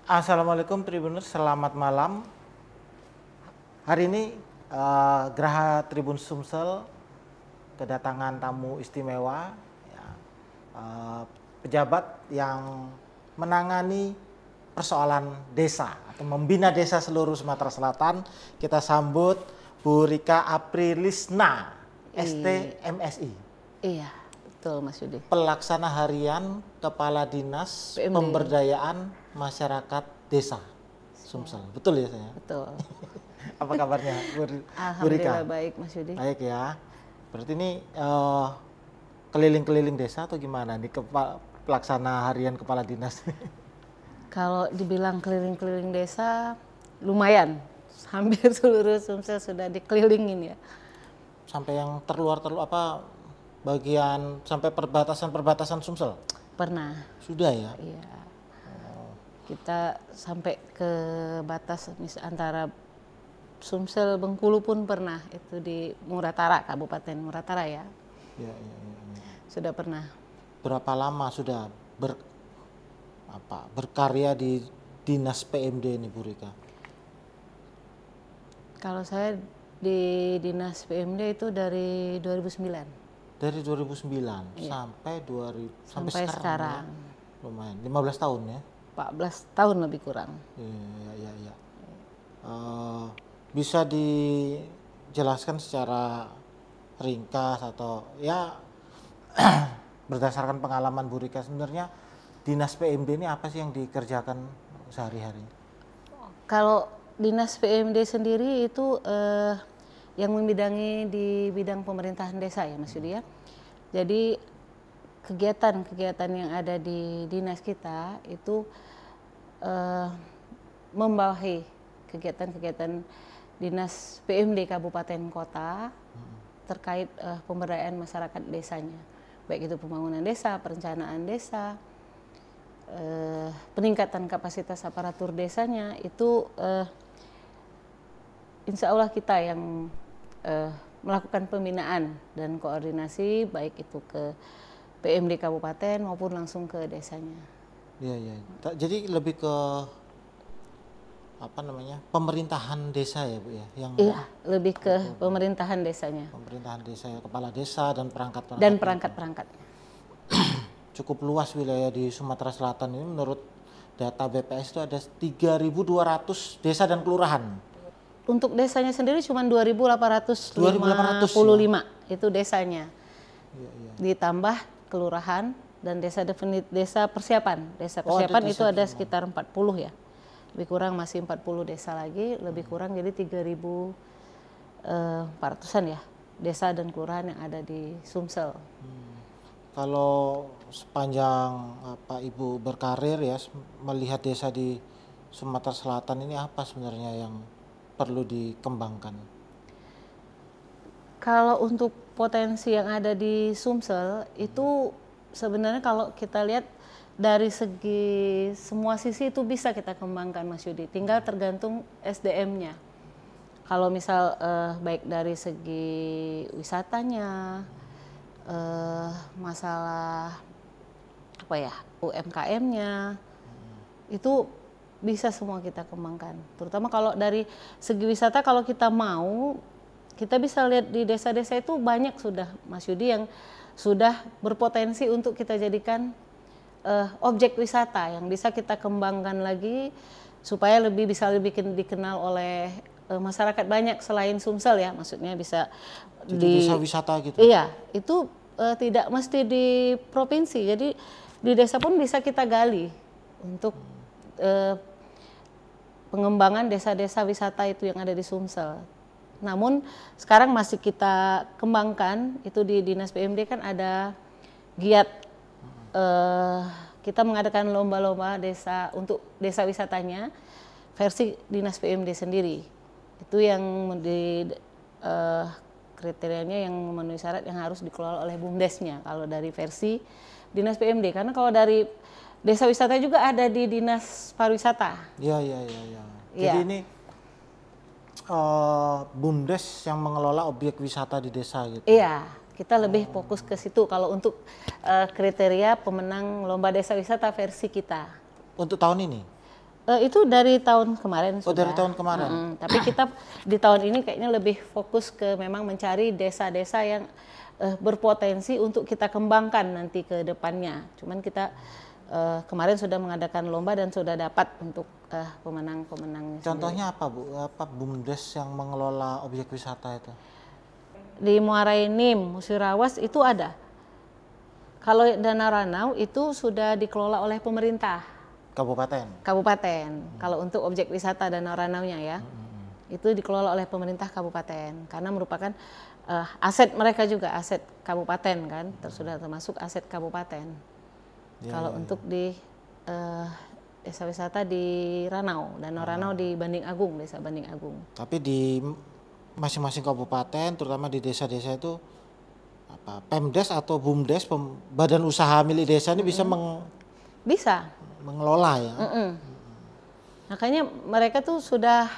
Assalamualaikum Tribuners, selamat malam. Hari ini Geraha Tribun Sumsel kedatangan tamu istimewa, ya, pejabat yang menangani persoalan desa atau membina desa seluruh Sumatera Selatan. Kita sambut Bu Rika Aprilisna, ST MSI. Iya, betul Mas Yudi. Pelaksana Harian Kepala Dinas Pemberdayaan Masyarakat Desa Sumsel. Betul ya saya? Betul. Apa kabarnya Bu Alhamdulillah Rika? baik Mas Yudi. Baik ya. Berarti ini keliling-keliling desa atau gimana nih pelaksana harian kepala dinas? Kalau dibilang keliling-keliling desa lumayan. Hampir seluruh Sumsel sudah dikelilingin ya. Sampai yang terluar apa bagian sampai perbatasan Sumsel? Pernah. Sudah ya? Iya. Kita sampai ke batas antara Sumsel Bengkulu pun pernah, itu di Muratara, Kabupaten Muratara ya. Iya. Sudah pernah. Berapa lama sudah berkarya di Dinas PMD ini Bu Rika? Kalau saya di Dinas PMD itu dari 2009. Dari 2009 Iya. sampai sekarang. Ya? Lumayan, 15 tahun ya? 14 tahun lebih kurang. Iya. Bisa dijelaskan secara ringkas atau ya berdasarkan pengalaman Bu Rika, sebenarnya Dinas PMD ini apa sih yang dikerjakan sehari-hari? Kalau Dinas PMD sendiri itu yang membidangi di bidang pemerintahan desa ya Mas Yudi ya. Jadi kegiatan-kegiatan yang ada di dinas kita itu membawahi kegiatan-kegiatan dinas PMD kabupaten kota terkait pemberdayaan masyarakat desanya, baik itu pembangunan desa, perencanaan desa, peningkatan kapasitas aparatur desanya, itu insya Allah kita yang melakukan pembinaan dan koordinasi baik itu ke PMD kabupaten maupun langsung ke desanya. Iya. Jadi lebih ke pemerintahan desa ya Bu ya? Iya, lebih ke pemerintahan desanya. Pemerintahan desa ya, kepala desa dan perangkat-perangkat. Dan perangkat-perangkatnya. Cukup luas wilayah di Sumatera Selatan ini, menurut data BPS itu ada 3.200 desa dan kelurahan. Untuk desanya sendiri cuma 2.855 ya? Itu desanya. Iya. Ditambah kelurahan dan desa persiapan. Desa persiapan itu ada sekitar 40 ya. Lebih kurang masih 40 desa lagi, lebih kurang jadi 3.400-an ya desa dan kelurahan yang ada di Sumsel. Kalau sepanjang Ibu berkarir ya, melihat desa di Sumatera Selatan ini apa sebenarnya yang perlu dikembangkan? Kalau untuk potensi yang ada di Sumsel itu sebenarnya kalau kita lihat dari segi semua sisi itu bisa kita kembangkan Mas Yudi, tinggal tergantung SDM-nya. Kalau misal baik dari segi wisatanya, masalah UMKM-nya, itu bisa semua kita kembangkan. Terutama kalau dari segi wisata, kalau kita mau, kita bisa lihat di desa-desa itu banyak sudah Mas Yudi yang sudah berpotensi untuk kita jadikan objek wisata yang bisa kita kembangkan lagi supaya bisa lebih dikenal oleh masyarakat banyak selain Sumsel ya, maksudnya bisa jadi desa wisata gitu. Iya, itu tidak mesti di provinsi, jadi di desa pun bisa kita gali untuk pengembangan desa-desa wisata itu yang ada di Sumsel. Namun sekarang masih kita kembangkan, itu di Dinas PMD kan ada giat kita mengadakan lomba-lomba desa untuk desa wisatanya versi Dinas PMD sendiri. Itu yang kriterianya yang memenuhi syarat yang harus dikelola oleh BUMDesnya kalau dari versi Dinas PMD. Karena kalau dari desa wisata juga ada di Dinas Pariwisata. Iya. Jadi ini BUMDes yang mengelola objek wisata di desa gitu. Iya. Kita lebih fokus ke situ kalau untuk kriteria pemenang lomba desa wisata versi kita. Untuk tahun ini? Itu dari tahun kemarin Oh, sudah. dari tahun kemarin. Tapi kita di tahun ini kayaknya lebih fokus ke memang mencari desa-desa yang berpotensi untuk kita kembangkan nanti ke depannya. Cuman kita kemarin sudah mengadakan lomba dan sudah dapat untuk pemenang-pemenangnya. Contohnya apa Bu? Apa BUMDes yang mengelola objek wisata itu? Di Muara Enim, Musirawas itu ada. Kalau Danau Ranau itu sudah dikelola oleh pemerintah Kabupaten. Kalau untuk objek wisata Danau Ranau-nya ya, itu dikelola oleh pemerintah kabupaten karena merupakan aset mereka juga, aset kabupaten kan, sudah termasuk aset kabupaten. Kalau untuk di desa wisata di Ranau, Danau Ranau di Banding Agung, desa Banding Agung. Tapi di masing-masing kabupaten, terutama di desa-desa itu apa Pemdes atau BUMDes, badan usaha milik desa ini bisa Bisa. mengelola ya. Makanya mereka tuh sudah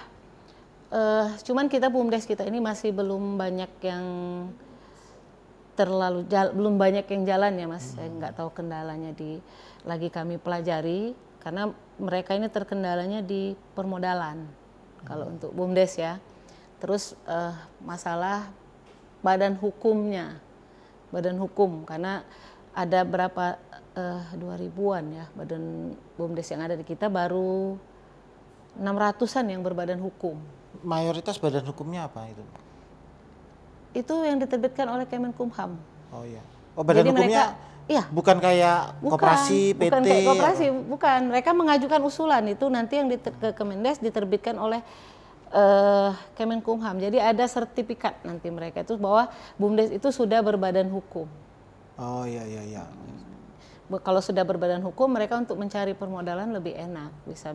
cuman kita BUMDes kita ini masih belum banyak yang belum banyak yang jalan ya Mas. Saya nggak tahu kendalanya lagi kami pelajari karena mereka ini terkendalanya di permodalan kalau untuk BUMDes ya. Terus masalah badan hukumnya, badan hukum karena ada berapa 2000-an ya badan BUMDes yang ada di kita, baru 600-an yang berbadan hukum. Mayoritas badan hukumnya apa itu? Itu yang diterbitkan oleh Kemenkumham. Oh iya. Oh, badan Jadi hukumnya iya, bukan kayak koperasi, PT. Bukan kayak koperasi, bukan. Mereka mengajukan usulan itu nanti yang ke Kemendes diterbitkan oleh Kemenkumham. Jadi ada sertifikat nanti mereka itu bahwa BUMDes itu sudah berbadan hukum. Oh iya iya iya. Kalau sudah berbadan hukum, mereka untuk mencari permodalan lebih enak, bisa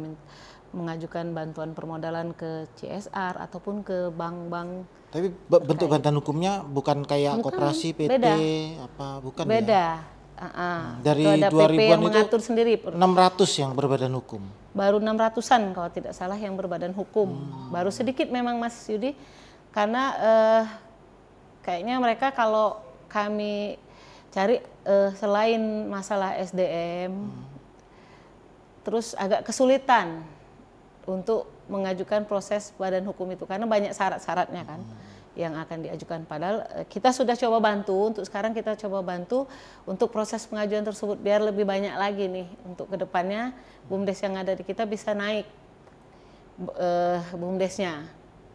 mengajukan bantuan permodalan ke CSR ataupun ke bank-bank. Tapi bentuk badan hukumnya bukan kayak koperasi, PT, beda. apa bukan beda. ya? Dari ada 2000-an PP yang itu mengatur sendiri. 600 yang berbadan hukum. Baru 600-an kalau tidak salah yang berbadan hukum. Baru sedikit memang Mas Yudi, karena kayaknya mereka kalau kami cari selain masalah SDM, terus agak kesulitan untuk mengajukan proses badan hukum itu karena banyak syarat-syaratnya kan yang akan diajukan. Padahal kita sudah coba bantu, untuk sekarang kita coba bantu untuk proses pengajuan tersebut biar lebih banyak lagi nih untuk kedepannya BUMDes yang ada di kita bisa naik BUMDesnya.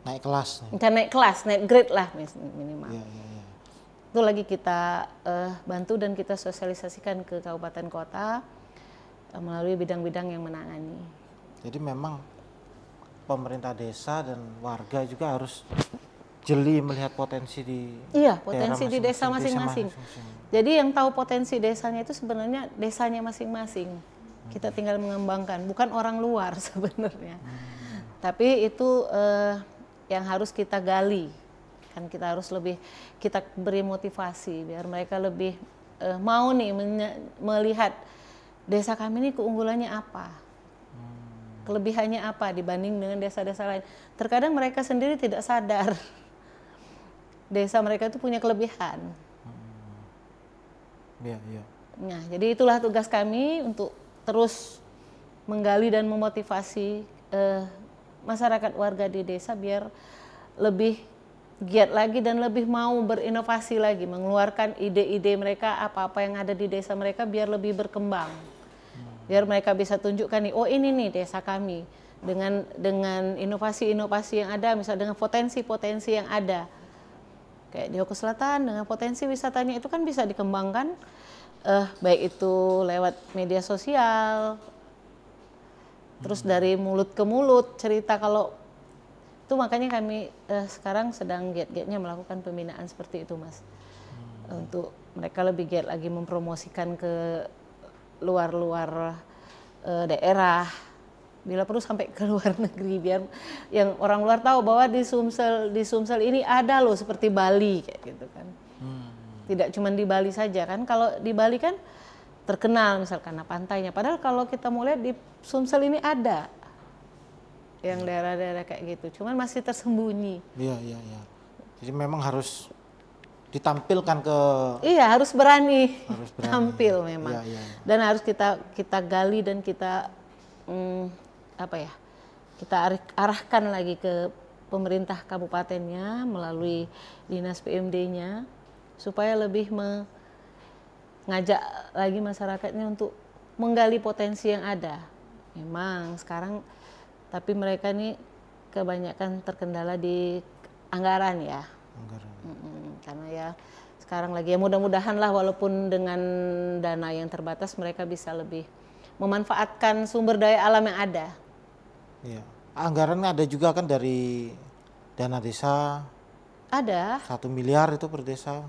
Naik kelas. Kan naik kelas, naik grade lah minimal. Iya, iya, iya. Itu lagi kita bantu dan kita sosialisasikan ke kabupaten kota melalui bidang-bidang yang menangani. Jadi memang pemerintah desa dan warga juga harus jeli melihat potensi di potensi di desa masing-masing. Jadi yang tahu potensi desanya itu sebenarnya desanya masing-masing. Kita tinggal mengembangkan, bukan orang luar sebenarnya. Tapi itu yang harus kita gali. Kan kita harus kita beri motivasi biar mereka lebih mau nih melihat desa kami ini keunggulannya apa, kelebihannya apa dibanding dengan desa-desa lain. Terkadang mereka sendiri tidak sadar desa mereka itu punya kelebihan. Iya, iya. Nah, jadi itulah tugas kami untuk terus menggali dan memotivasi masyarakat warga di desa biar lebih giat lagi dan lebih mau berinovasi lagi, mengeluarkan ide-ide mereka, apa-apa yang ada di desa mereka biar lebih berkembang. Biar mereka bisa tunjukkan nih, oh ini nih desa kami dengan inovasi-inovasi yang ada, misalnya dengan potensi-potensi yang ada. Kayak di Oku Selatan dengan potensi wisatanya itu kan bisa dikembangkan, baik itu lewat media sosial, terus dari mulut ke mulut cerita. Kalau itu makanya kami sekarang sedang giat-giatnya melakukan pembinaan seperti itu Mas, untuk mereka lebih giat lagi mempromosikan ke luar-luar daerah, bila perlu sampai ke luar negeri biar yang orang luar tahu bahwa di Sumsel ini ada loh seperti Bali kayak gitu kan. Tidak cuma di Bali saja kan, kalau di Bali kan terkenal misalkan pantainya, padahal kalau kita mau lihat di Sumsel ini ada yang daerah-daerah kayak gitu, cuman masih tersembunyi. Iya, iya, iya. Jadi memang harus ditampilkan ke. Iya, harus berani tampil memang. Iya, iya. Dan harus kita gali dan kita kita arahkan lagi ke pemerintah kabupatennya melalui dinas PMD-nya supaya lebih mengajak lagi masyarakatnya untuk menggali potensi yang ada. Memang sekarang tapi mereka ini kebanyakan terkendala di anggaran ya. Karena ya sekarang lagi ya mudah-mudahan lah walaupun dengan dana yang terbatas mereka bisa lebih memanfaatkan sumber daya alam yang ada. Iya. Anggaran ada juga kan dari dana desa. Ada. 1 miliar itu per desa.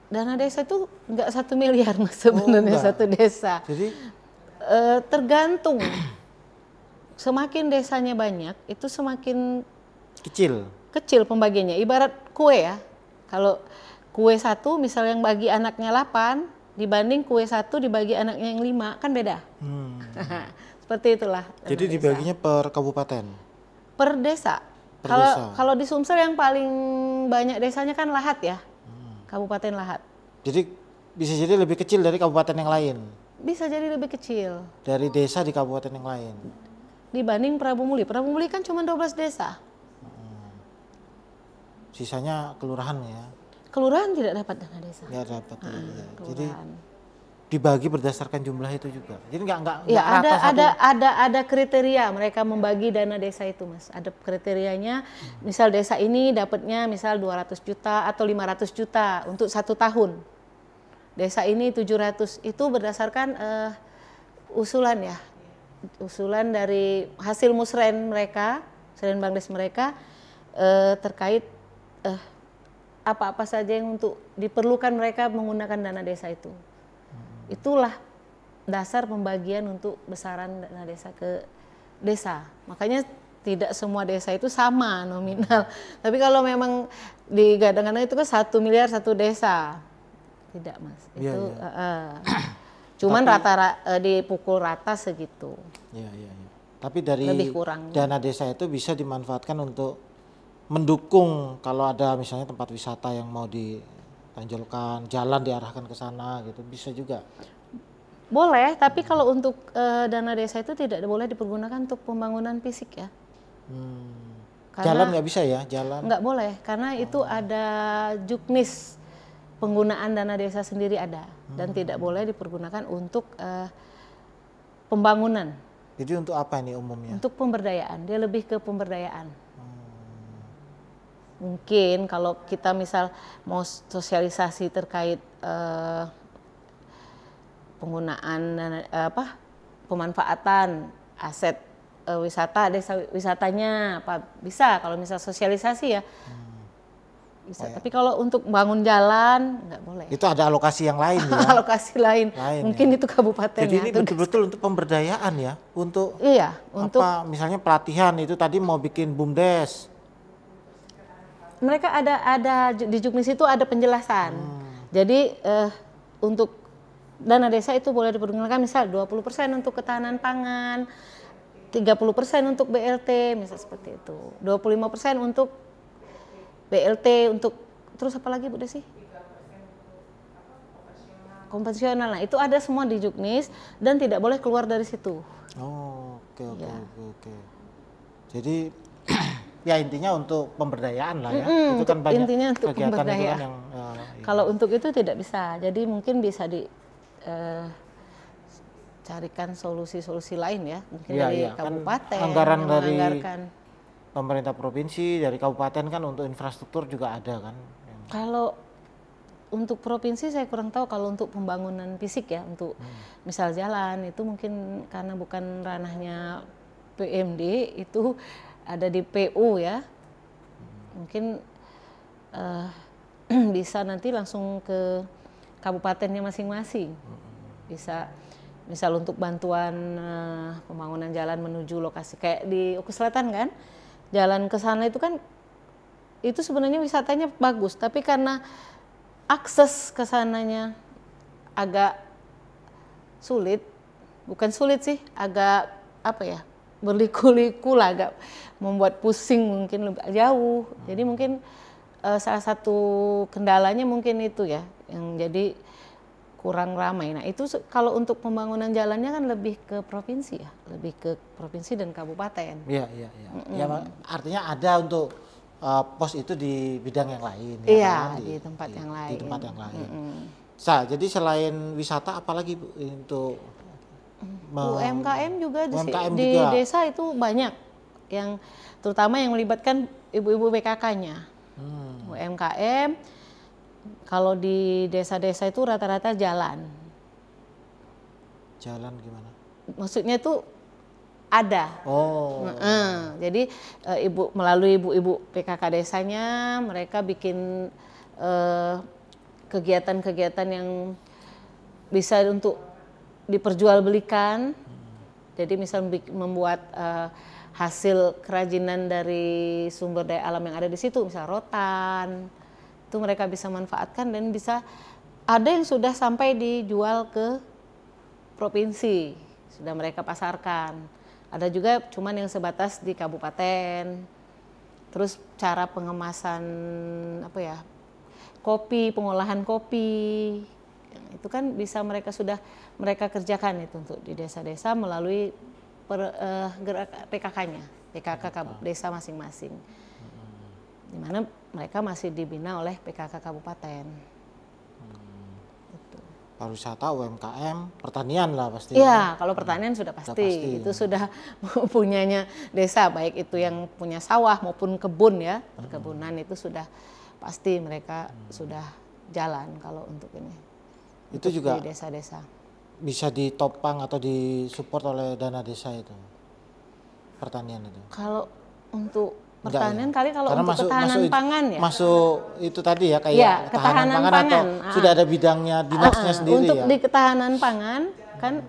Dana desa itu enggak 1 miliar Mas sebenarnya satu desa. Jadi tergantung. Semakin desanya banyak itu semakin kecil pembagiannya. Ibarat kue ya. Kalau kue 1 misal yang bagi anaknya 8 dibanding kue 1 dibagi anaknya yang 5 kan beda. Seperti itulah. Jadi dibaginya per kabupaten? Per desa. Kalau di Sumsel yang paling banyak desanya kan Lahat ya. Kabupaten Lahat. Jadi bisa jadi lebih kecil dari kabupaten yang lain? Bisa jadi lebih kecil. Dari desa di kabupaten yang lain? Dibanding Prabu Muli. Prabu Muli kan cuma 12 desa. Sisanya kelurahan ya? Kelurahan tidak dapat dana desa. Tidak dapat. Ya. Jadi dibagi berdasarkan jumlah itu juga. Jadi nggak ya, rata ada kriteria mereka membagi dana desa itu Mas. Ada kriterianya. Misal desa ini dapatnya misal 200 juta atau 500 juta untuk 1 tahun. Desa ini 700. Itu berdasarkan usulan ya. Usulan dari hasil musren mereka, musren Bangdes mereka terkait apa-apa saja yang untuk diperlukan mereka menggunakan dana desa itu. Itulah dasar pembagian untuk besaran dana desa ke desa. Makanya tidak semua desa itu sama nominal. Tapi kalau memang digadang-gadang itu kan 1 miliar 1 desa. Tidak Mas. Itu cuman rata-rata dipukul rata segitu. Iya. Tapi dari dana desa itu bisa dimanfaatkan untuk mendukung kalau ada misalnya tempat wisata yang mau ditanjolkan, jalan diarahkan ke sana gitu, bisa juga. Boleh, tapi kalau untuk dana desa itu tidak boleh dipergunakan untuk pembangunan fisik ya. Jalan nggak bisa ya, jalan? Nggak boleh, karena itu ada juknis penggunaan dana desa sendiri ada dan tidak boleh dipergunakan untuk pembangunan. Jadi untuk apa ini umumnya? Untuk pemberdayaan, dia lebih ke pemberdayaan. Mungkin kalau kita misal mau sosialisasi terkait penggunaan pemanfaatan aset wisata, desa wisatanya apa bisa kalau misal sosialisasi ya bisa. Tapi kalau untuk bangun jalan nggak boleh. Itu ada alokasi yang lain ya? Alokasi lain mungkin ya. Itu kabupaten. Jadi ini betul-betul untuk pemberdayaan ya, untuk untuk misalnya pelatihan itu tadi mau bikin BUMDes. Mereka ada di juknis itu ada penjelasan. Jadi untuk dana desa itu boleh dipergunakan misal 20% untuk ketahanan pangan, 30% untuk BLT misal seperti itu, 25% untuk BLT untuk terus apa lagi Bu Desi? Konvensional. Nah itu ada semua di juknis dan tidak boleh keluar dari situ. Oke. Jadi ya intinya untuk pemberdayaan lah ya. Itu kan banyak intinya untuk kegiatan itu kan yang kalau untuk itu tidak bisa. Jadi mungkin bisa carikan solusi-solusi lain ya. Mungkin dari kabupaten kan anggaran dari pemerintah provinsi, dari kabupaten kan untuk infrastruktur juga ada kan. Kalau untuk provinsi saya kurang tahu. Kalau untuk pembangunan fisik ya, untuk misal jalan itu mungkin karena bukan ranahnya PMD, itu ada di PU ya, mungkin bisa nanti langsung ke kabupatennya masing-masing. Bisa misal untuk bantuan pembangunan jalan menuju lokasi kayak di Oku Selatan kan, jalan ke sana itu kan itu sebenarnya wisatanya bagus, tapi karena akses ke sananya agak sulit, bukan sulit sih, agak berliku-liku lah, agak membuat pusing, mungkin lebih jauh. Jadi mungkin salah satu kendalanya mungkin itu ya, yang jadi kurang ramai. Nah itu kalau untuk pembangunan jalannya kan lebih ke provinsi ya, lebih ke provinsi dan kabupaten. Iya, iya, iya. Ya, artinya ada untuk pos itu di bidang yang lain. Iya, kan? di tempat yang lain. Di tempat yang lain. Jadi selain wisata, apalagi Bu untuk UMKM juga di juga. desa itu banyak, yang terutama yang melibatkan ibu-ibu PKK-nya. UMKM. Kalau di desa-desa itu rata-rata jalan. Jalan gimana? Maksudnya itu ada. Oh. Jadi melalui ibu-ibu PKK desanya mereka bikin kegiatan-kegiatan yang bisa untuk diperjualbelikan. Jadi misal membuat hasil kerajinan dari sumber daya alam yang ada di situ, misal rotan. Itu mereka bisa manfaatkan dan bisa ada yang sudah sampai dijual ke provinsi, sudah mereka pasarkan. Ada juga cuman yang sebatas di kabupaten. Terus cara pengemasan kopi, pengolahan kopi, itu kan bisa mereka kerjakan itu untuk di desa-desa melalui PKK-nya, PKK desa masing-masing. Di mana mereka masih dibina oleh PKK kabupaten. Itu. Pariwisata, UMKM, pertanian lah pasti. Iya, kalau pertanian sudah pasti. Itu sudah punyanya desa, baik itu yang punya sawah maupun kebun ya. Perkebunan itu sudah pasti mereka sudah jalan kalau untuk ini. Itu untuk juga di desa-desa. Bisa ditopang atau disupport oleh dana desa itu, pertanian itu. Kalau untuk pertanian kali kalau karena untuk ketahanan pangan ya. Masuk itu tadi ya kayak ketahanan pangan atau sudah ada bidangnya dinasnya sendiri untuk ya. Di ketahanan pangan kan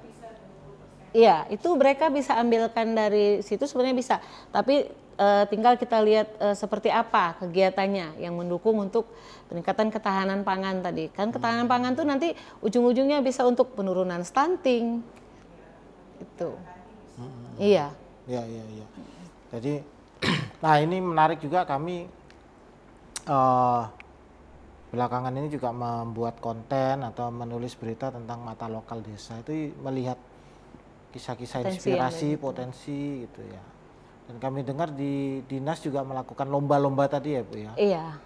iya, itu mereka bisa ambilkan dari situ sebenarnya bisa. Tapi tinggal kita lihat seperti apa kegiatannya yang mendukung untuk peningkatan ketahanan pangan tadi. Kan ketahanan pangan tuh nanti ujung-ujungnya bisa untuk penurunan stunting. Itu. Iya. Iya, iya, iya. Jadi nah ini menarik juga, kami belakangan ini juga membuat konten atau menulis berita tentang mata lokal desa, itu melihat kisah-kisah inspirasi, potensi gitu ya. Dan kami dengar di dinas juga melakukan lomba-lomba tadi ya Bu ya. Iya.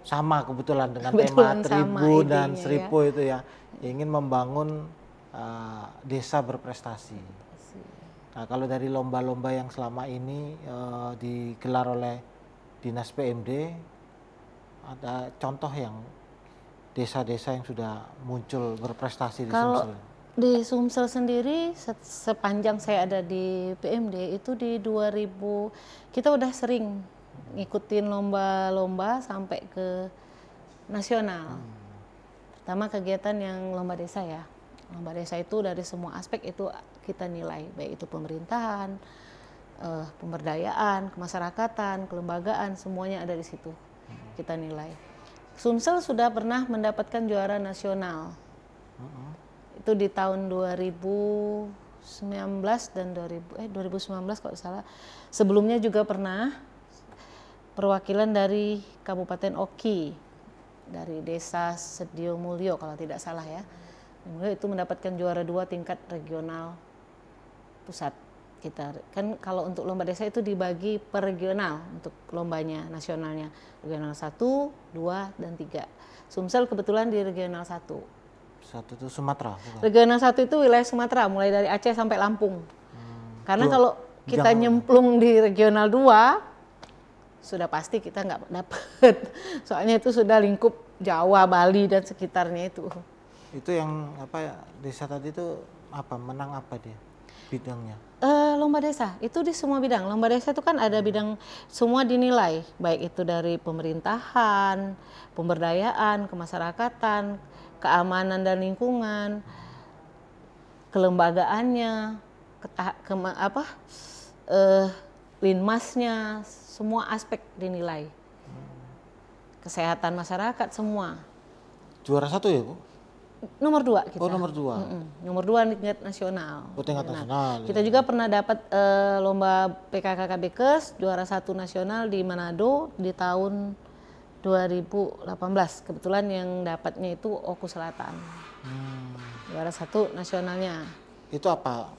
Sama kebetulan dengan tema Tribun dan Seripo ya. Itu ya, ingin membangun desa berprestasi. Nah kalau dari lomba-lomba yang selama ini digelar oleh Dinas PMD, ada contoh yang desa-desa yang sudah muncul berprestasi di Sumsel? Di Sumsel sendiri sepanjang saya ada di PMD itu di 2000 kita udah sering ngikutin lomba-lomba sampai ke nasional. Pertama kegiatan yang lomba desa ya. Lomba desa itu dari semua aspek itu kita nilai, baik itu pemerintahan, pemberdayaan, kemasyarakatan, kelembagaan, semuanya ada di situ. Kita nilai. Sumsel sudah pernah mendapatkan juara nasional. Itu di tahun 2019 dan 2019 kalau salah. Sebelumnya juga pernah perwakilan dari Kabupaten Oki, dari Desa Sedio Mulyo kalau tidak salah ya. Itu mendapatkan juara 2 tingkat regional pusat. Kita kan kalau untuk lomba desa itu dibagi per regional untuk lombanya nasionalnya. Regional 1, 2, dan 3. Sumsel kebetulan di regional 1. Satu itu Sumatera? Bukan? Regional 1 itu wilayah Sumatera, mulai dari Aceh sampai Lampung. Karena kalau kita nyemplung di regional 2, sudah pasti kita nggak dapat. Soalnya itu sudah lingkup Jawa, Bali, dan sekitarnya itu. Itu yang desa tadi itu menang apa dia bidangnya? Lomba desa itu di semua bidang. Lomba desa itu kan ada bidang semua dinilai, baik itu dari pemerintahan, pemberdayaan, kemasyarakatan, keamanan dan lingkungan, kelembagaannya, linmasnya, semua aspek dinilai. Kesehatan masyarakat semua. Juara 1 ya Bu? Nomor 2 kita. Oh nomor 2. Nomor 2 tingkat nasional. Oh tingkat nasional. Kita juga pernah dapat lomba PKK KBKes juara 1 nasional di Manado di tahun 2018. Kebetulan yang dapatnya itu Oku Selatan. Juara 1 nasionalnya. Itu apa?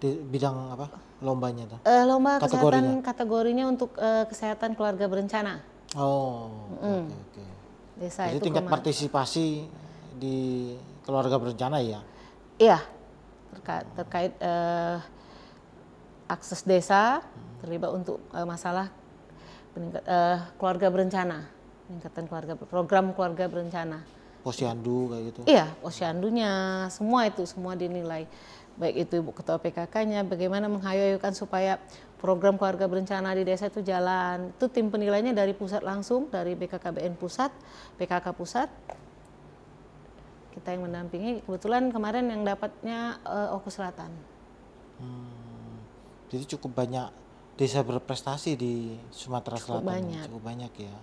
Di bidang apa? Lombanya tuh? Lomba kesehatan kategorinya untuk kesehatan keluarga berencana. Oh, oke. Desa. Jadi itu tingkat partisipasi di keluarga berencana ya? Iya, terkait akses desa, terlibat untuk masalah keluarga berencana, peningkatan program keluarga berencana. Posyandu kayak gitu? Iya, posyandunya, semua dinilai. Baik itu Ibu Ketua PKK-nya, bagaimana menghayukan supaya program keluarga berencana di desa itu jalan. Itu tim penilainya dari pusat langsung, dari BKKBN pusat, PKK pusat. Kita yang mendampingi, kebetulan kemarin yang dapatnya Oku Selatan. Jadi cukup banyak desa berprestasi di Sumatera Selatan. Cukup banyak ya.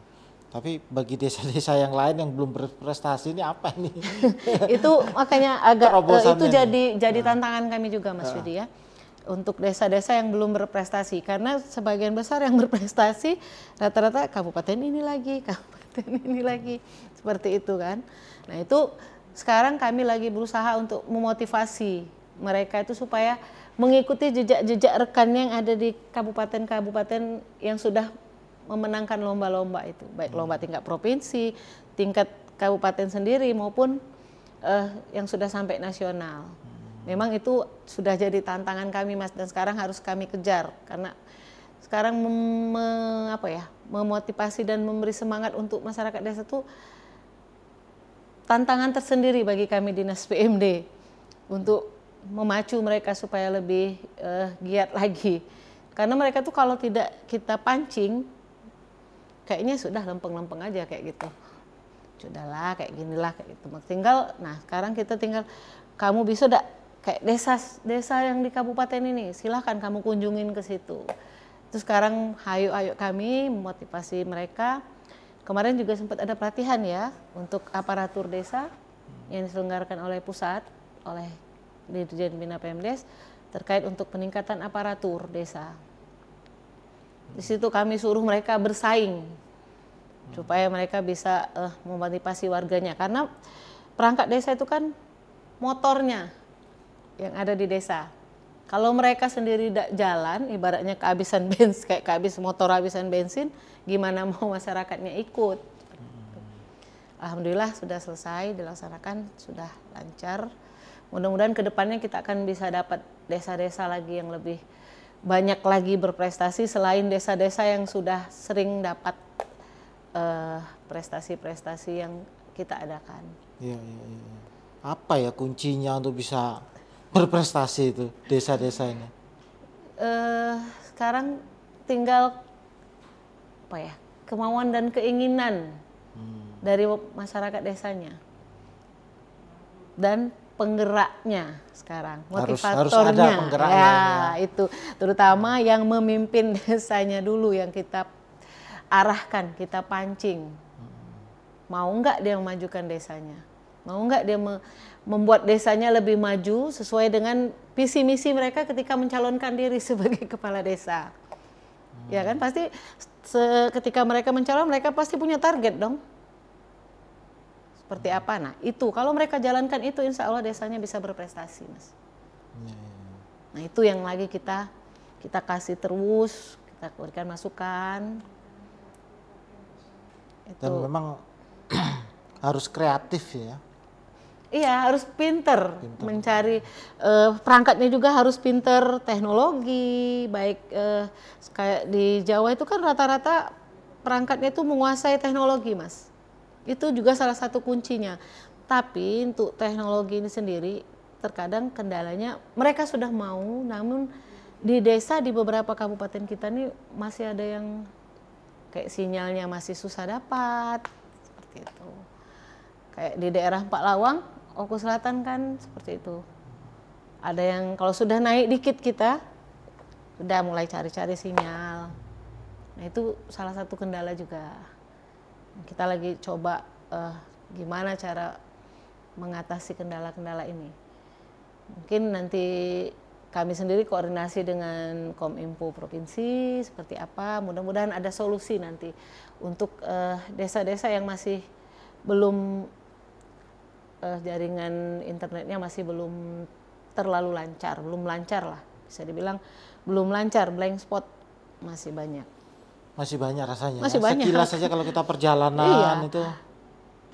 Tapi bagi desa-desa yang lain yang belum berprestasi ini apa ini? Itu makanya agak itu jadi tantangan kami juga Mas Yudi ya. Untuk desa-desa yang belum berprestasi, karena sebagian besar yang berprestasi rata-rata kabupaten ini lagi, seperti itu kan. Nah itu sekarang kami lagi berusaha untuk memotivasi mereka itu supaya mengikuti jejak-jejak rekannya yang ada di kabupaten-kabupaten yang sudah memenangkan lomba-lomba itu, baik lomba tingkat provinsi, tingkat kabupaten sendiri maupun yang sudah sampai nasional. Memang itu sudah jadi tantangan kami Mas, dan sekarang harus kami kejar karena sekarang memotivasi dan memberi semangat untuk masyarakat desa itu tantangan tersendiri bagi kami Dinas PMD untuk memacu mereka supaya lebih giat lagi. Karena mereka tuh kalau tidak kita pancing, kayaknya sudah lempeng-lempeng aja kayak gitu. Sudahlah kayak ginilah kayak gitu. Sekarang kita tinggal kamu bisa kayak desa yang di kabupaten ini, silahkan kamu kunjungin ke situ. Terus sekarang ayo kami memotivasi mereka. Kemarin juga sempat ada pelatihan ya untuk aparatur desa yang diselenggarakan oleh pusat, oleh Dirjen Bina Pemdes terkait untuk peningkatan aparatur desa. Di situ kami suruh mereka bersaing supaya mereka bisa memotivasi warganya, karena perangkat desa itu kan motornya yang ada di desa. Kalau mereka sendiri tidak jalan, ibaratnya kehabisan bensin, kayak motor kehabisan bensin, gimana mau masyarakatnya ikut? Alhamdulillah sudah selesai dilaksanakan, sudah lancar. Mudah-mudahan kedepannya kita akan bisa dapat desa-desa lagi yang lebih banyak lagi berprestasi selain desa-desa yang sudah sering dapat prestasi-prestasi yang kita adakan. Iya. Apa ya kuncinya untuk bisa berprestasi itu desa-desa ini? Sekarang tinggal kemauan dan keinginan dari masyarakat desanya dan penggeraknya sekarang, motivatornya harus ada penggeraknya ya, itu terutama yang memimpin desanya dulu yang kita arahkan, kita pancing. Mau nggak dia memajukan desanya, mau nggak dia membuat desanya lebih maju sesuai dengan visi misi mereka ketika mencalonkan diri sebagai kepala desa. Ya kan, pasti ketika mereka mencalon mereka pasti punya target dong. Seperti apa? Nah itu kalau mereka jalankan itu, insya Allah desanya bisa berprestasi Mas. Nah itu yang lagi kita kasih terus, kita berikan masukan. Dan memang harus kreatif ya. Iya, harus pinter. Mencari perangkatnya juga harus pinter, teknologi, baik kayak di Jawa itu kan rata-rata perangkatnya itu menguasai teknologi Mas. Itu juga salah satu kuncinya. Tapi untuk teknologi ini sendiri terkadang kendalanya mereka sudah mau, namun di desa di beberapa kabupaten kita nih masih ada yang kayak sinyalnya masih susah dapat, seperti itu. Kayak di daerah Pak Lawang, Oku Selatan kan seperti itu. Ada yang kalau sudah naik dikit kita udah mulai cari-cari sinyal. Nah itu salah satu kendala juga. Kita lagi coba gimana cara mengatasi kendala-kendala ini. Mungkin nanti kami sendiri koordinasi dengan Kominfo Provinsi seperti apa. Mudah-mudahan ada solusi nanti untuk desa-desa yang masih belum jaringan internetnya masih belum terlalu lancar, belum lancar lah bisa dibilang belum lancar, blank spot masih banyak. Masih banyak rasanya. Masih ya. banyak. Sekilas saja kalau kita perjalanan itu.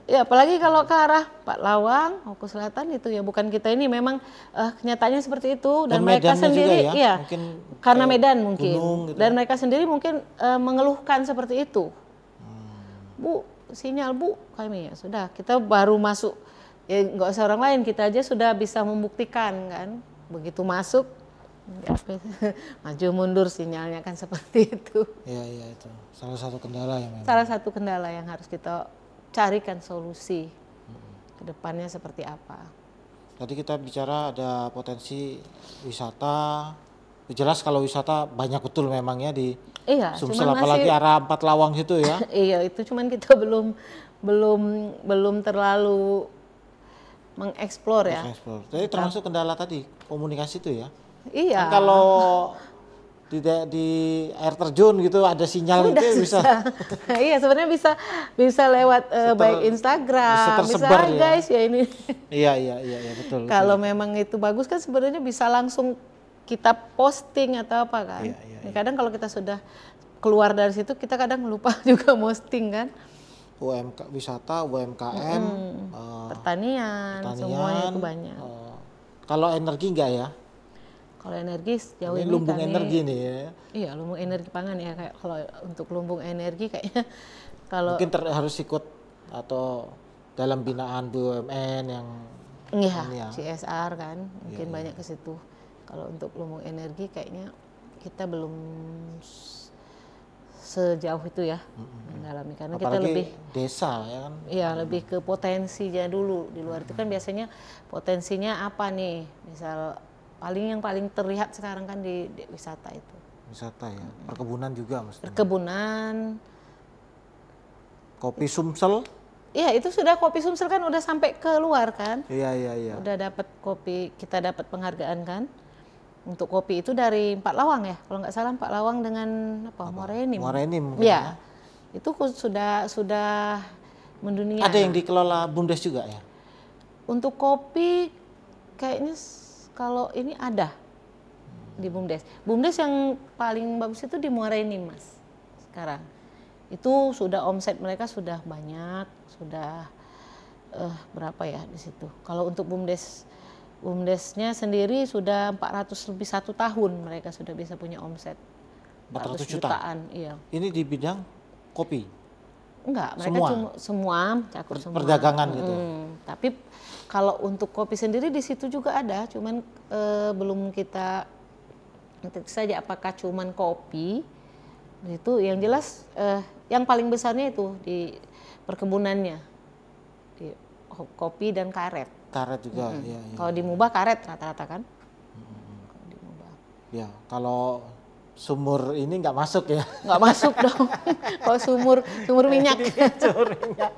Ya apalagi kalau ke arah Pak Lawang, Oku Selatan itu ya bukan kita ini memang kenyataannya seperti itu dan mereka sendiri juga ya mungkin karena Medan mungkin gitu. Dan mereka sendiri mungkin mengeluhkan seperti itu. Bu, sinyal Bu kami ya sudah kita baru masuk ya nggak usah orang lain kita aja sudah bisa membuktikan kan begitu masuk maju mundur sinyalnya kan seperti itu. Iya itu salah satu kendala ya memang. Salah satu kendala yang harus kita carikan solusi ke depannya seperti apa. Tadi kita bicara ada potensi wisata. Jelas kalau wisata banyak betul memang ya di Sumsel apalagi arah Empat Lawang situ ya. Iya itu cuman kita belum terlalu mengeksplor ya. Jadi termasuk kendala tadi komunikasi itu ya. Iya. Kan kalau di air terjun gitu ada sinyal udah itu susah. bisa. Iya sebenarnya bisa lewat baik Instagram, bisa guys ya ini. Iya betul. Kalau memang itu bagus kan sebenarnya bisa langsung kita posting atau apa kan. Iya. Kadang kalau kita sudah keluar dari situ kita kadang lupa juga posting kan. Wisata, UMKM, pertanian, semuanya itu banyak. Kalau energi enggak ya? Kalau energi jauh ini lumbung energi nih ya. Iya, lumbung energi pangan ya kayak kalau untuk lumbung energi kayaknya kalau mungkin harus ikut atau dalam binaan BUMN yang ya. CSR kan, mungkin banyak ke situ. Kalau untuk lumbung energi kayaknya kita belum sejauh itu ya mendalami karena apalagi kita lebih desa ya kan. Iya, lebih ke potensinya dulu. Di luar itu kan biasanya potensinya apa nih? Misal yang paling terlihat sekarang kan di wisata itu. Wisata ya, perkebunan juga mestinya. Perkebunan. Kopi Sumsel? Iya itu sudah kopi Sumsel kan udah sampai keluar kan? Iya. Udah dapat kopi, kita dapat penghargaan kan? Untuk kopi itu dari Empat Lawang ya, kalau nggak salah Empat Lawang dengan Morenim. Morenim. Iya, itu sudah mendunia. Ada yang dikelola BUMDes juga ya? Untuk kopi kayaknya kalau ini ada di BUMDes. BUMDes yang paling bagus itu di Morenim Mas. Sekarang itu sudah omset mereka sudah banyak, sudah berapa ya di situ. Kalau untuk BUMDesnya sendiri sudah 400 lebih 1 tahun mereka sudah bisa punya omset 400 jutaan. Iya. Ini di bidang kopi? Enggak, mereka semua cakup semua. Perdagangan gitu. Tapi kalau untuk kopi sendiri di situ juga ada, cuman belum kita ngetik saja apakah cuman kopi. Itu yang jelas yang paling besarnya itu di perkebunannya. Di kopi dan karet. Karet juga, iya. Kalau di Mubah karet rata-rata kan? Kalau di Mubah. Ya, kalau sumur ini nggak masuk ya? Nggak masuk dong. Kalau sumur minyak. Sumur minyak.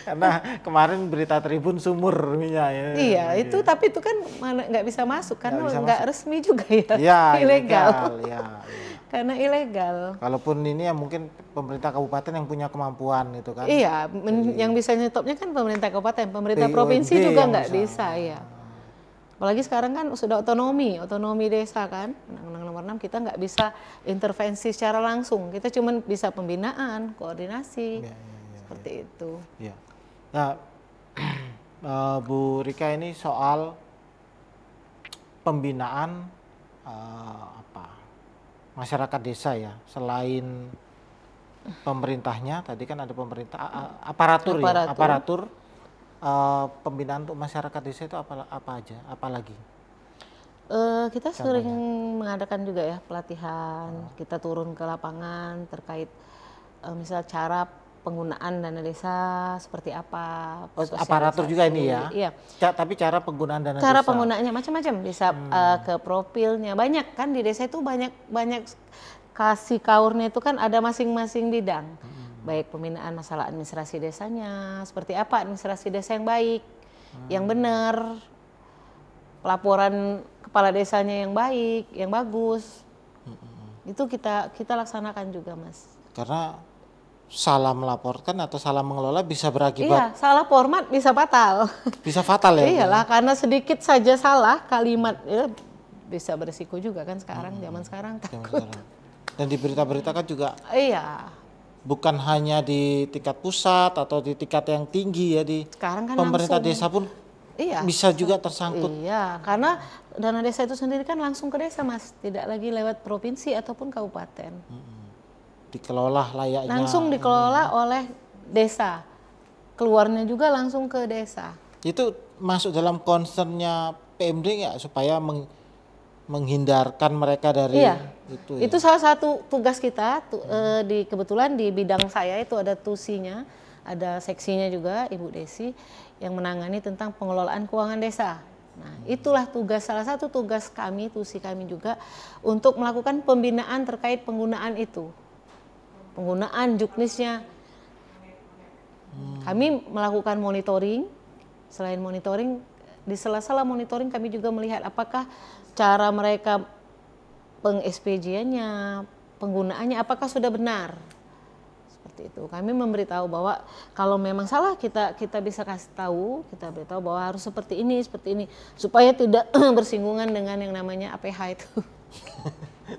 Karena kemarin berita Tribun sumur minyak ya. Iya, itu tapi itu kan mana nggak bisa masuk karena nggak resmi juga ya. Iya, ilegal. Ya. Karena ilegal. Kalaupun ini ya mungkin pemerintah kabupaten yang punya kemampuan gitu kan. Iya, yang bisa nyetopnya kan pemerintah kabupaten, pemerintah provinsi juga nggak bisa ya. Apalagi sekarang kan sudah otonomi desa kan, Undang-Undang Nomor 6 kita nggak bisa intervensi secara langsung, kita cuma bisa pembinaan, koordinasi, seperti itu. Ya. Nah, Bu Rika ini soal pembinaan masyarakat desa ya, selain pemerintahnya, tadi kan ada pemerintah, aparatur. Pembinaan untuk masyarakat desa itu apa aja, apalagi? Kita sering mengadakan juga ya pelatihan, kita turun ke lapangan terkait misal cara penggunaan dana desa seperti apa. Aparatur juga ini ya? Iya. Tapi cara penggunaan dana desa? Cara penggunaannya macam-macam, bisa ke profilnya, banyak kan di desa itu banyak kasih kaurnya itu kan ada masing-masing bidang. Baik pembinaan masalah administrasi desanya, seperti apa administrasi desa yang baik, yang benar, pelaporan kepala desanya yang baik, yang bagus. Itu kita laksanakan juga, Mas. Karena salah melaporkan atau salah mengelola bisa berakibat. Iya, salah format bisa fatal. Bisa fatal ya? Iyalah, karena sedikit saja salah kalimat ya bisa berisiko juga kan sekarang, zaman sekarang takut. Dan di berita-berita kan juga. Iya. Bukan hanya di tingkat pusat atau di tingkat yang tinggi ya, di sekarang kan pemerintah langsung, desa pun bisa juga tersangkut. Iya, karena dana desa itu sendiri kan langsung ke desa, Mas, tidak lagi lewat provinsi ataupun kabupaten. Dikelola layaknya. Langsung dikelola oleh desa, keluarnya juga langsung ke desa. Itu masuk dalam concernnya PMD nggak supaya menghindarkan mereka dari itu ya? Itu salah satu tugas kita, kebetulan di bidang saya itu ada tusinya, ada seksinya juga, Ibu Desi, yang menangani tentang pengelolaan keuangan desa. Nah, itulah salah satu tugas kami, tusi kami juga, untuk melakukan pembinaan terkait penggunaan itu. Penggunaan juknisnya. Kami melakukan monitoring, selain monitoring, di sela-sela monitoring kami juga melihat apakah cara mereka peng-SPJ-nya, penggunaannya apakah sudah benar. Seperti itu. Kami memberitahu bahwa kalau memang salah kita bisa kasih tahu, kita beritahu bahwa harus seperti ini supaya tidak bersinggungan dengan yang namanya APH itu.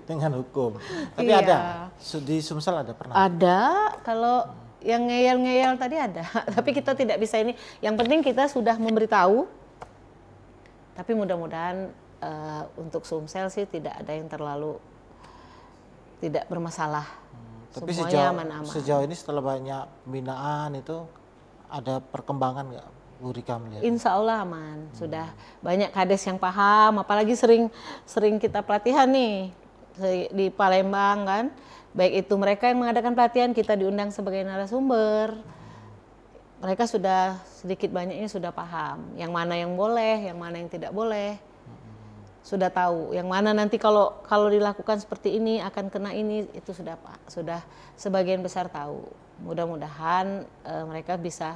Dengan hukum. Tapi ada di Sumsel ada pernah? Ada, kalau yang ngeyel-ngeyel tadi ada. Tapi kita tidak bisa ini. Yang penting kita sudah memberitahu. Tapi mudah-mudahan untuk Sumsel sih tidak ada yang terlalu tidak bermasalah. Tapi semuanya aman-aman. Sejauh ini setelah banyak pembinaan itu ada perkembangan nggak, Bu Rika melihat? Insya Allah aman. Sudah banyak kades yang paham. Apalagi sering kita pelatihan nih di Palembang kan. Baik itu mereka yang mengadakan pelatihan, kita diundang sebagai narasumber. Mereka sudah sedikit banyaknya sudah paham. Yang mana yang boleh, yang mana yang tidak boleh. Sudah tahu yang mana nanti kalau dilakukan seperti ini akan kena ini, itu sudah sebagian besar tahu. Mudah-mudahan mereka bisa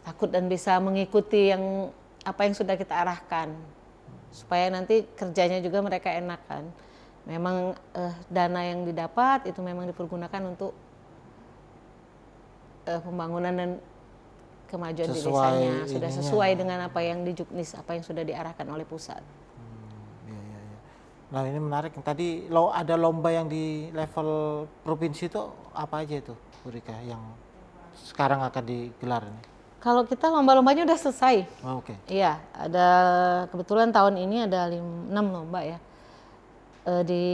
takut dan bisa mengikuti apa yang sudah kita arahkan supaya nanti kerjanya juga mereka enak kan. Memang dana yang didapat itu memang dipergunakan untuk pembangunan dan kemajuan di desanya, sudah sesuai dengan apa yang di Juknis, apa yang sudah diarahkan oleh pusat. Iya. Nah ini menarik, tadi ada lomba yang di level provinsi itu apa aja itu, Bu Rika, yang sekarang akan digelar ini? Kalau kita lomba-lombanya udah selesai. Oh, oke. Iya, ada kebetulan tahun ini ada 6 lomba ya. Di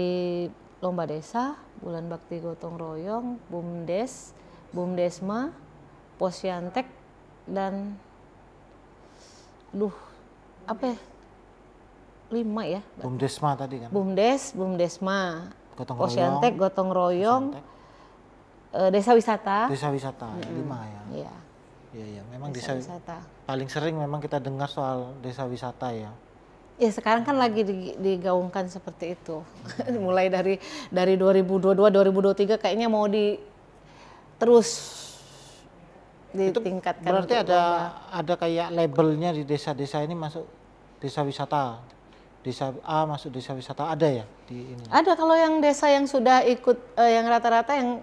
lomba desa, Bulan Bakti Gotong Royong, BUMDes, BUMDesma, Posyantek, dan 5 ya. BUMDesma tadi kan? BUMDesma, Posyantek, Gotong Royong, Desa Wisata. Desa Wisata, 5 ya? Iya, memang desa wisata. Paling sering memang kita dengar soal desa wisata ya. Ya sekarang kan lagi digaungkan seperti itu. Mulai dari 2022, 2023 kayaknya mau terus ditingkatkan. Berarti ada kayak labelnya di desa-desa ini masuk desa wisata. Desa A masuk desa wisata, ada ya di ini? Ada, kalau yang desa yang sudah ikut yang rata-rata yang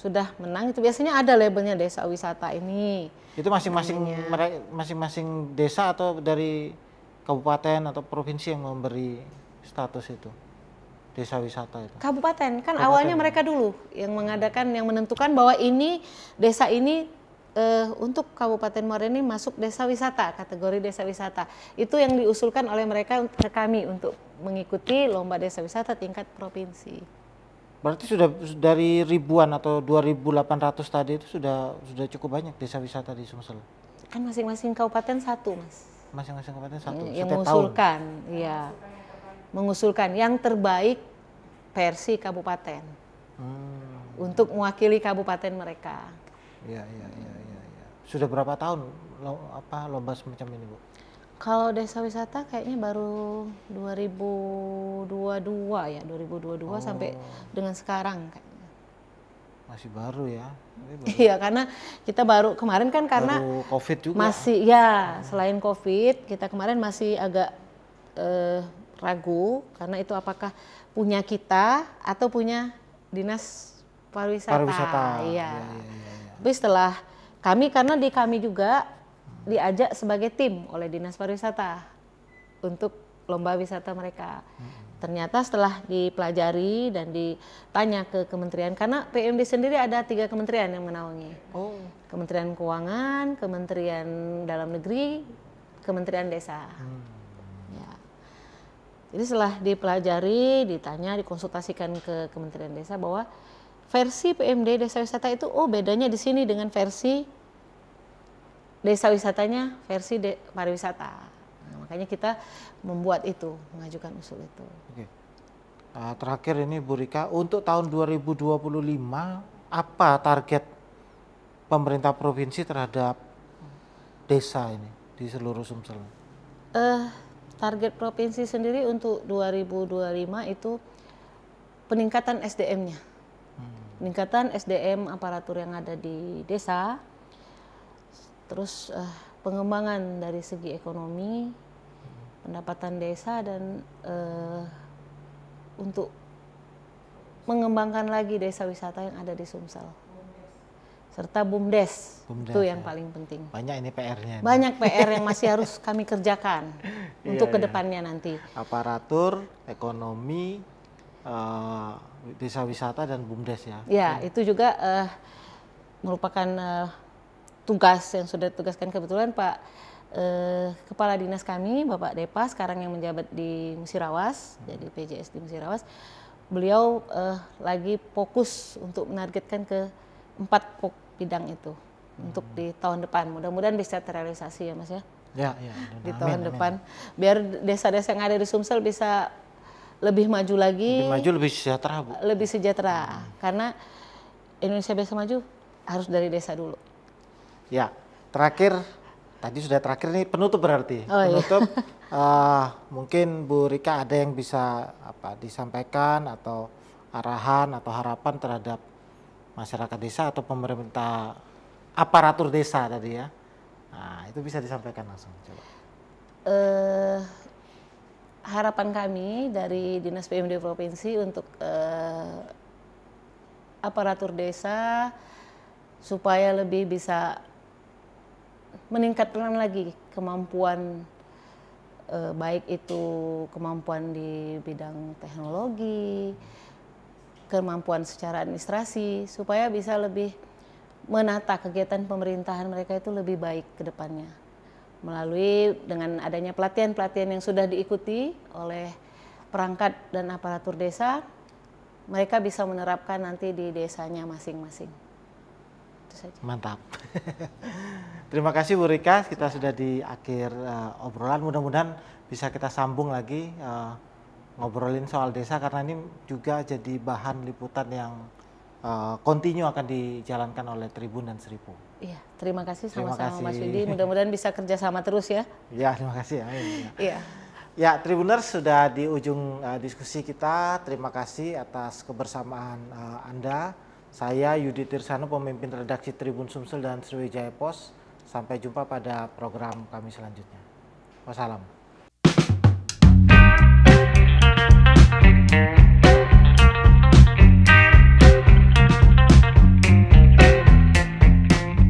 sudah menang itu biasanya ada labelnya desa wisata ini. Itu masing-masing desa atau dari kabupaten atau provinsi yang memberi status itu desa wisata itu? Kabupaten kan awalnya mereka dulu yang mengadakan, yang menentukan bahwa ini desa ini untuk Kabupaten Muara Enim masuk desa wisata, kategori desa wisata. Itu yang diusulkan oleh mereka ke kami untuk mengikuti lomba desa wisata tingkat provinsi. Berarti sudah dari ribuan atau 2.800 tadi itu sudah cukup banyak desa wisata di Sumsel? Kan masing-masing kabupaten satu, Mas. Masing-masing kabupaten satu? Yang mengusulkan, iya. Mengusulkan yang terbaik versi kabupaten. Untuk mewakili kabupaten mereka. Iya. Sudah berapa tahun lomba semacam ini, Bu? Kalau desa wisata kayaknya baru 2022 ya, 2022 sampai dengan sekarang kayaknya. Masih baru ya. Iya, karena kita baru kemarin kan karena baru COVID juga. Masih ya, selain COVID, kita kemarin masih agak ragu karena itu apakah punya kita atau punya Dinas Pariwisata. Iya. Tapi setelah karena di kami juga diajak sebagai tim oleh Dinas Pariwisata untuk lomba wisata mereka. Ternyata setelah dipelajari dan ditanya ke kementerian, karena PMD sendiri ada 3 kementerian yang menaungi. Kementerian Keuangan, Kementerian Dalam Negeri, Kementerian Desa. Ya. Jadi setelah dipelajari, ditanya, dikonsultasikan ke Kementerian Desa bahwa versi PMD Desa Wisata itu, bedanya di sini dengan versi desa wisatanya, versi pariwisata. Nah, makanya kita membuat itu, mengajukan usul itu. Oke. Terakhir ini Bu Rika, untuk tahun 2025 apa target pemerintah provinsi terhadap desa ini di seluruh Sumsel? Target provinsi sendiri untuk 2025 itu peningkatan SDM-nya. Peningkatan SDM aparatur yang ada di desa, terus pengembangan dari segi ekonomi, pendapatan desa, dan untuk mengembangkan lagi desa wisata yang ada di Sumsel. Serta BUMDes, itu yang paling penting. Banyak ini PR-nya. Banyak PR yang masih harus kami kerjakan untuk kedepannya nanti. Aparatur, ekonomi, desa wisata, dan BUMDes ya. Ya, itu juga merupakan tugas yang sudah ditugaskan kebetulan Pak Kepala Dinas kami, Bapak Depa, sekarang yang menjabat di Musirawas, jadi PJS di Musirawas. Beliau lagi fokus untuk menargetkan ke 4 bidang itu untuk di tahun depan. Mudah-mudahan bisa terrealisasi ya Mas ya. Ya. Di tahun depan. Biar desa-desa yang ada di Sumsel bisa lebih maju lagi. Lebih maju, lebih sejahtera Bu. Lebih sejahtera. Karena Indonesia bisa maju harus dari desa dulu. Ya, terakhir, tadi sudah terakhir nih, penutup berarti. Penutup, mungkin Bu Rika ada yang bisa disampaikan atau arahan atau harapan terhadap masyarakat desa atau pemerintah aparatur desa tadi ya. Nah, itu bisa disampaikan langsung. Coba. Harapan kami dari Dinas PMD Provinsi untuk aparatur desa supaya lebih bisa meningkatkan lagi kemampuan, baik itu kemampuan di bidang teknologi, kemampuan secara administrasi, supaya bisa lebih menata kegiatan pemerintahan mereka itu lebih baik ke depannya. Melalui dengan adanya pelatihan-pelatihan yang sudah diikuti oleh perangkat dan aparatur desa, mereka bisa menerapkan nanti di desanya masing-masing. Itu saja. Mantap. Terima kasih Bu Rika, kita sudah di akhir obrolan. Mudah-mudahan bisa kita sambung lagi ngobrolin soal desa, karena ini juga jadi bahan liputan yang kontinu akan dijalankan oleh Tribun dan Seribu. Iya, terima kasih sama-sama Mas Yudi. Mudah-mudahan bisa kerjasama terus ya. Iya, terima kasih. Iya. Ya, Tribuners, sudah di ujung diskusi kita. Terima kasih atas kebersamaan Anda. Saya Yudi Tirsano, pemimpin redaksi Tribun Sumsel dan Sriwijaya Post. Sampai jumpa pada program kami selanjutnya. Wassalam.